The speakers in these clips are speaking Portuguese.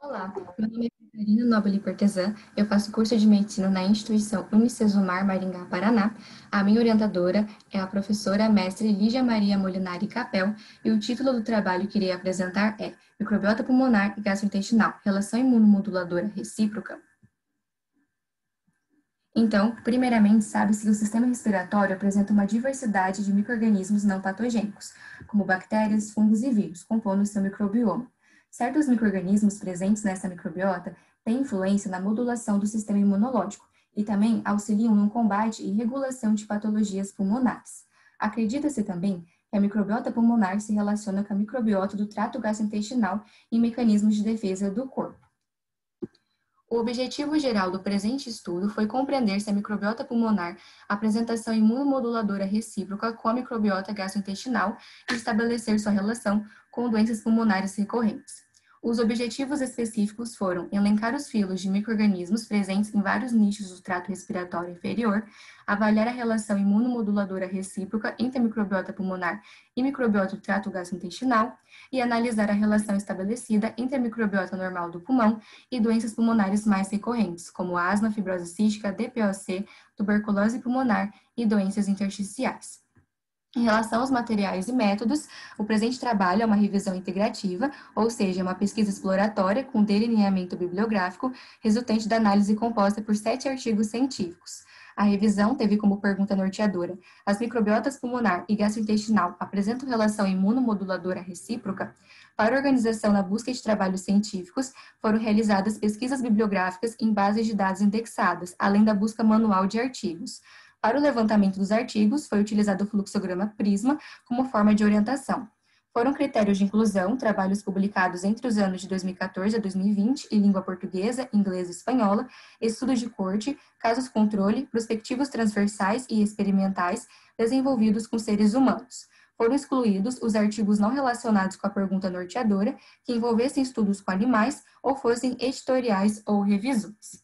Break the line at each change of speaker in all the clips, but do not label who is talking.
Olá, meu nome é Catarina Nobili Cortesã, eu faço curso de Medicina na instituição Unicesumar Maringá, Paraná. A minha orientadora é a professora mestre Lígia Maria Molinari Capel e o título do trabalho que irei apresentar é Microbiota pulmonar e gastrointestinal, relação imunomoduladora recíproca. Então, primeiramente, sabe-se que o sistema respiratório apresenta uma diversidade de micro-organismos não patogênicos, como bactérias, fungos e vírus, compondo o seu microbioma. Certos micro-organismos presentes nessa microbiota têm influência na modulação do sistema imunológico e também auxiliam no combate e regulação de patologias pulmonares. Acredita-se também que a microbiota pulmonar se relaciona com a microbiota do trato gastrointestinal em mecanismos de defesa do corpo. O objetivo geral do presente estudo foi compreender se a microbiota pulmonar apresenta ação imunomoduladora recíproca com a microbiota gastrointestinal e estabelecer sua relação com doenças pulmonares recorrentes. Os objetivos específicos foram elencar os filos de micro-organismos presentes em vários nichos do trato respiratório inferior, avaliar a relação imunomoduladora recíproca entre a microbiota pulmonar e microbiota do trato gastrointestinal e analisar a relação estabelecida entre a microbiota normal do pulmão e doenças pulmonares mais recorrentes, como asma, fibrose cística, DPOC, tuberculose pulmonar e doenças intersticiais. Em relação aos materiais e métodos, o presente trabalho é uma revisão integrativa, ou seja, uma pesquisa exploratória com delineamento bibliográfico, resultante da análise composta por 7 artigos científicos. A revisão teve como pergunta norteadora: as microbiotas pulmonar e gastrointestinal apresentam relação imunomoduladora recíproca? Para a organização na busca de trabalhos científicos, foram realizadas pesquisas bibliográficas em bases de dados indexadas, além da busca manual de artigos. Para o levantamento dos artigos, foi utilizado o fluxograma Prisma como forma de orientação. Foram critérios de inclusão, trabalhos publicados entre os anos de 2014 a 2020 em língua portuguesa, inglesa e espanhola, estudos de corte, casos controle, prospectivos transversais e experimentais desenvolvidos com seres humanos. Foram excluídos os artigos não relacionados com a pergunta norteadora, que envolvessem estudos com animais ou fossem editoriais ou revisões.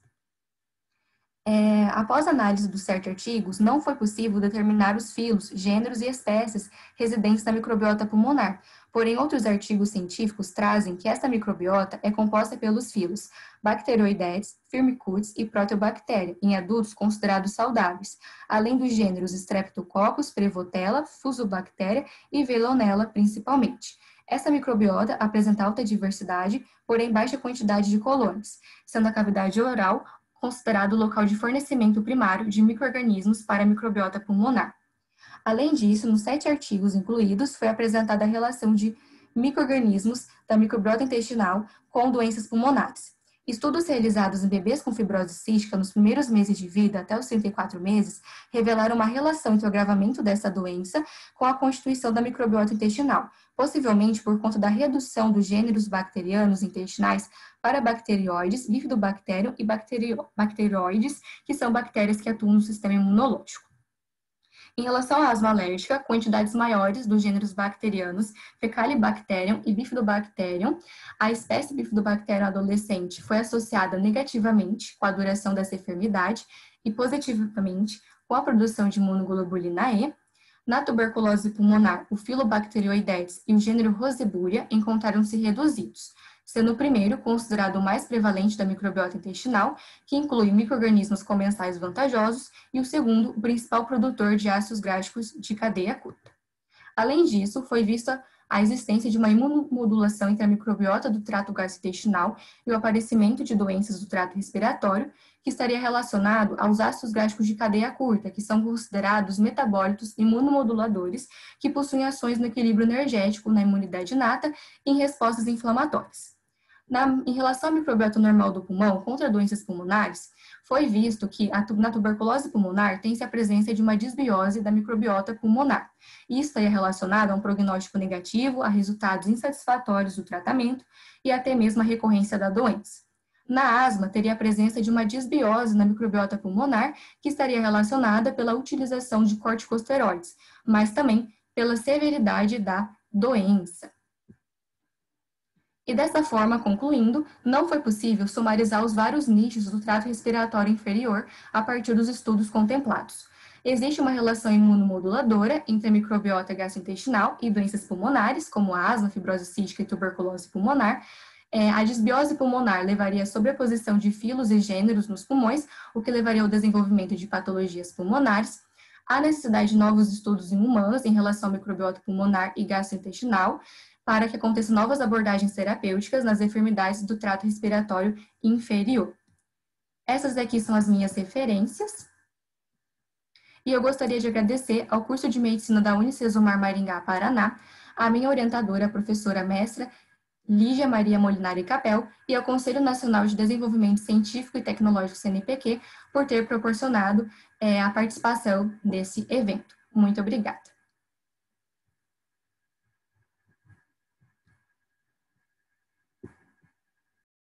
Após análise dos 7 artigos, não foi possível determinar os filos, gêneros e espécies residentes na microbiota pulmonar. Porém, outros artigos científicos trazem que esta microbiota é composta pelos filos Bacteroidetes, Firmicutes e Proteobacteria, em adultos considerados saudáveis, além dos gêneros Streptococcus, Prevotella, Fusobacteria e Veillonella, principalmente. Essa microbiota apresenta alta diversidade, porém baixa quantidade de colônias, sendo a cavidade oral considerado o local de fornecimento primário de micro-organismos para a microbiota pulmonar. Além disso, nos 7 artigos incluídos, foi apresentada a relação de micro-organismos da microbiota intestinal com doenças pulmonares. Estudos realizados em bebês com fibrose cística nos primeiros meses de vida, até os 34 meses, revelaram uma relação entre o agravamento dessa doença com a constituição da microbiota intestinal, possivelmente por conta da redução dos gêneros bacterianos intestinais para bacterióides, bifidobacterium e bacteroides, que são bactérias que atuam no sistema imunológico. Em relação à asma alérgica, quantidades maiores dos gêneros bacterianos Fecalibacterium e Bifidobacterium, a espécie Bifidobacterium adolescente foi associada negativamente com a duração dessa enfermidade e positivamente com a produção de imunoglobulina E. Na tuberculose pulmonar, o Filobacteroidetes e o gênero Roseburia encontraram-se reduzidos, sendo o primeiro considerado o mais prevalente da microbiota intestinal, que inclui micro-organismos comensais vantajosos, e o segundo, o principal produtor de ácidos gráficos de cadeia curta. Além disso, foi vista a existência de uma imunomodulação entre a microbiota do trato gastrointestinal e o aparecimento de doenças do trato respiratório, que estaria relacionado aos ácidos gráficos de cadeia curta, que são considerados metabólitos imunomoduladores, que possuem ações no equilíbrio energético, na imunidade inata e em respostas inflamatórias. Em relação à microbiota normal do pulmão contra doenças pulmonares, foi visto que na tuberculose pulmonar tem-se a presença de uma disbiose da microbiota pulmonar. Isso estaria relacionado a um prognóstico negativo, a resultados insatisfatórios do tratamento e até mesmo a recorrência da doença. Na asma, teria a presença de uma disbiose na microbiota pulmonar, que estaria relacionada pela utilização de corticosteroides, mas também pela severidade da doença. E dessa forma, concluindo, não foi possível sumarizar os vários nichos do trato respiratório inferior a partir dos estudos contemplados. Existe uma relação imunomoduladora entre a microbiota gastrointestinal e doenças pulmonares, como asma, fibrose cística e tuberculose pulmonar. A desbiose pulmonar levaria à sobreposição de filos e gêneros nos pulmões, o que levaria ao desenvolvimento de patologias pulmonares. Há necessidade de novos estudos em humanos em relação ao microbiota pulmonar e gastrointestinal, para que aconteçam novas abordagens terapêuticas nas enfermidades do trato respiratório inferior. Essas aqui são as minhas referências. E eu gostaria de agradecer ao curso de Medicina da Unicesumar Maringá, Paraná, a minha orientadora, a professora mestra Lígia Maria Molinari Capel, e ao Conselho Nacional de Desenvolvimento Científico e Tecnológico, CNPq, por ter proporcionado a participação desse evento. Muito obrigada.